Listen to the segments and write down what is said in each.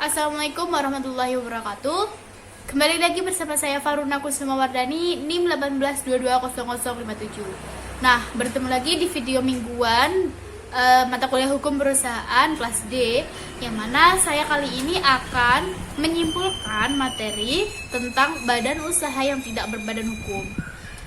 Assalamualaikum warahmatullahi wabarakatuh. Kembali lagi bersama saya Faruna Kusuma Wardani, NIM 18220057. Nah, bertemu lagi di video mingguan mata kuliah hukum perusahaan kelas D, yang mana saya kali ini akan menyimpulkan materi tentang badan usaha yang tidak berbadan hukum.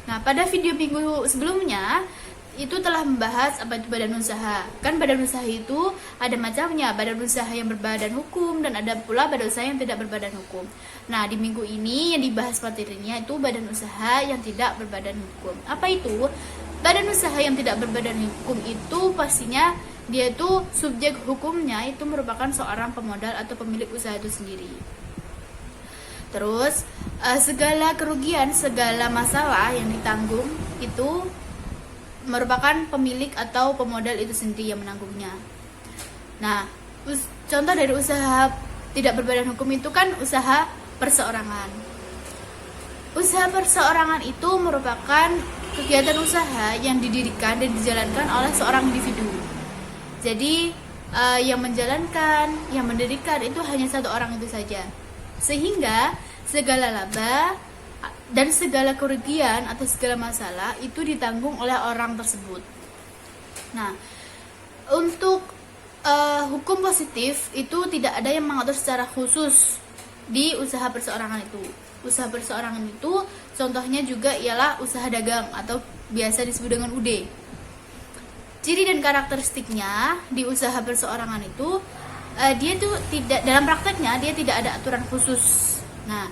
Nah, pada video minggu sebelumnya itu telah membahas apa itu badan usaha. Kan badan usaha itu ada macamnya, badan usaha yang berbadan hukum dan ada pula badan usaha yang tidak berbadan hukum. Nah, di minggu ini yang dibahas materinya itu badan usaha yang tidak berbadan hukum. Apa itu? Badan usaha yang tidak berbadan hukum itu pastinya dia itu subjek hukumnya itu merupakan seorang pemodal atau pemilik usaha itu sendiri. Terus segala kerugian, segala masalah yang ditanggung itu merupakan pemilik atau pemodal itu sendiri yang menanggungnya. Nah, contoh dari usaha tidak berbadan hukum itu kan usaha perseorangan. Usaha perseorangan itu merupakan kegiatan usaha yang didirikan dan dijalankan oleh seorang individu. Jadi yang menjalankan, yang mendirikan itu hanya satu orang itu saja. Sehingga segala laba dan segala kerugian atau segala masalah itu ditanggung oleh orang tersebut. Nah, untuk hukum positif itu tidak ada yang mengatur secara khusus di usaha perseorangan itu. Usaha perseorangan itu contohnya juga ialah usaha dagang atau biasa disebut dengan UD. Ciri dan karakteristiknya di usaha perseorangan itu dia tuh tidak, dalam prakteknya dia tidak ada aturan khusus. Nah,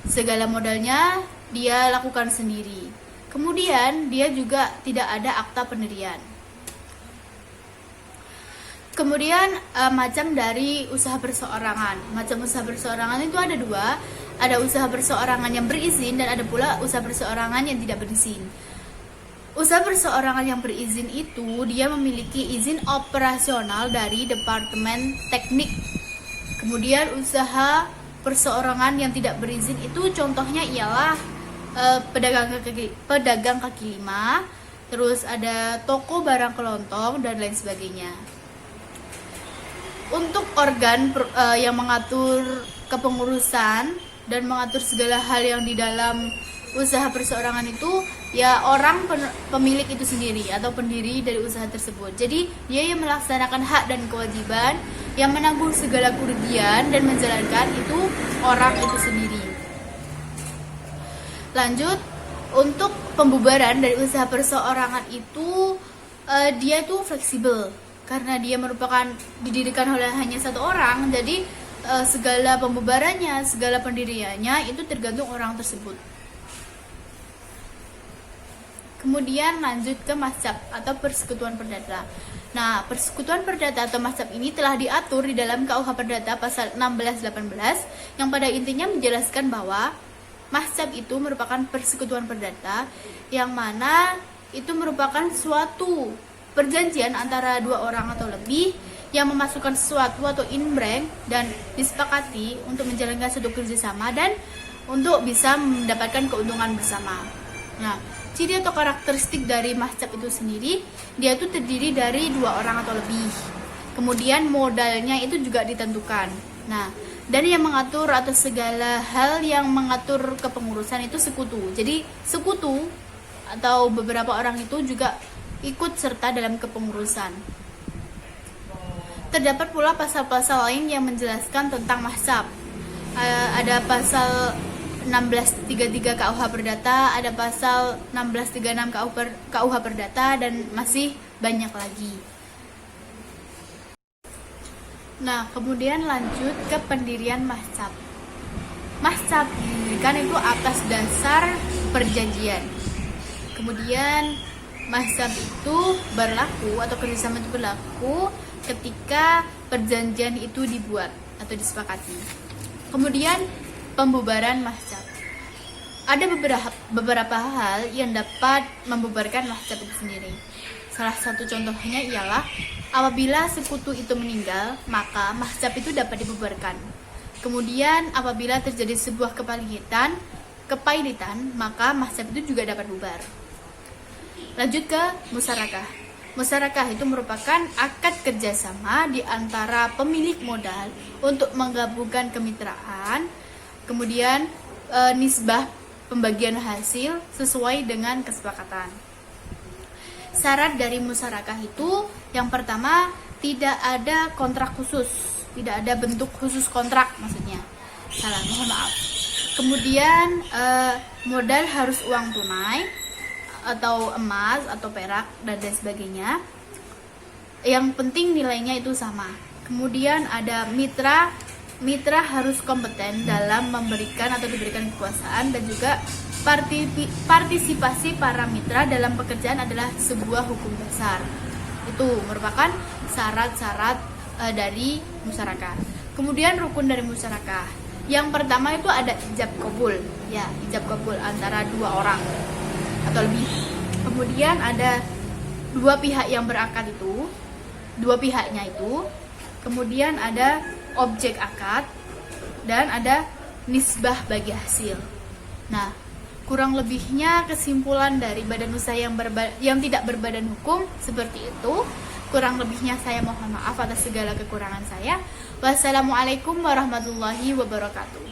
segala modalnya dia lakukan sendiri. Kemudian dia juga tidak ada akta pendirian. Kemudian macam dari usaha perseorangan. Macam usaha perseorangan itu ada dua. Ada usaha perseorangan yang berizin dan ada pula usaha perseorangan yang tidak berizin. Usaha perseorangan yang berizin itu dia memiliki izin operasional dari Departemen Teknik. Kemudian usaha perseorangan yang tidak berizin itu contohnya ialah pedagang kaki lima, terus ada toko barang kelontong dan lain sebagainya. Untuk organ yang mengatur kepengurusan dan mengatur segala hal yang di dalam usaha perseorangan itu ya orang pemilik itu sendiri atau pendiri dari usaha tersebut. Jadi dia yang melaksanakan hak dan kewajiban, yang menanggung segala kerugian dan menjalankan itu orang itu sendiri. Lanjut, untuk pembubaran dari usaha perseorangan itu dia itu fleksibel karena dia merupakan didirikan oleh hanya satu orang. Jadi segala pembubarannya, segala pendiriannya itu tergantung orang tersebut. Kemudian lanjut ke mazhab atau persekutuan perdata. Nah, persekutuan perdata atau mazhab ini telah diatur di dalam KUH Perdata pasal 16-18 yang pada intinya menjelaskan bahwa mazhab itu merupakan persekutuan perdata yang mana itu merupakan suatu perjanjian antara dua orang atau lebih yang memasukkan sesuatu atau inbreng dan disepakati untuk menjalankan suatu kerjasama dan untuk bisa mendapatkan keuntungan bersama. Nah, ciri atau karakteristik dari mazhab itu sendiri, dia itu terdiri dari dua orang atau lebih. Kemudian modalnya itu juga ditentukan. Nah, dan yang mengatur atau segala hal yang mengatur kepengurusan itu sekutu. Jadi sekutu atau beberapa orang itu juga ikut serta dalam kepengurusan. Terdapat pula pasal-pasal lain yang menjelaskan tentang mazhab. Ada pasal 1633 KUH Perdata, ada pasal 1636 KUH Perdata, dan masih banyak lagi. Nah, kemudian lanjut ke pendirian mazhab. Mazhab didirikan itu atas dasar perjanjian. Kemudian mazhab itu berlaku atau kerjasama itu berlaku ketika perjanjian itu dibuat atau disepakati. Kemudian pembubaran mazhab. Ada beberapa hal yang dapat membubarkan mazhab itu sendiri. Salah satu contohnya ialah apabila sekutu itu meninggal, maka mazhab itu dapat dibubarkan. Kemudian apabila terjadi sebuah kepailitan, maka mazhab itu juga dapat bubar. Lanjut ke musyarakah. Musyarakah itu merupakan akad kerjasama di antara pemilik modal untuk menggabungkan kemitraan, kemudian nisbah pembagian hasil sesuai dengan kesepakatan. Syarat dari musyarakah itu yang pertama, tidak ada kontrak khusus, tidak ada bentuk khusus kontrak maksudnya. Salah, mohon maaf. Kemudian modal harus uang tunai atau emas atau perak dan lain sebagainya. Yang penting nilainya itu sama. Kemudian ada mitra harus kompeten dalam memberikan atau diberikan kekuasaan, dan juga partisipasi para mitra dalam pekerjaan adalah sebuah hukum dasar. Itu merupakan syarat-syarat dari musyarakah. Kemudian rukun dari musyarakah. Yang pertama itu ada ijab kabul, ya, ijab kabul antara dua orang atau lebih. Kemudian ada dua pihak yang berakad itu, dua pihaknya itu. Kemudian ada objek akad dan ada nisbah bagi hasil. Nah, kurang lebihnya kesimpulan dari badan usaha yang tidak berbadan hukum seperti itu. Kurang lebihnya saya mohon maaf atas segala kekurangan saya. Wassalamualaikum warahmatullahi wabarakatuh.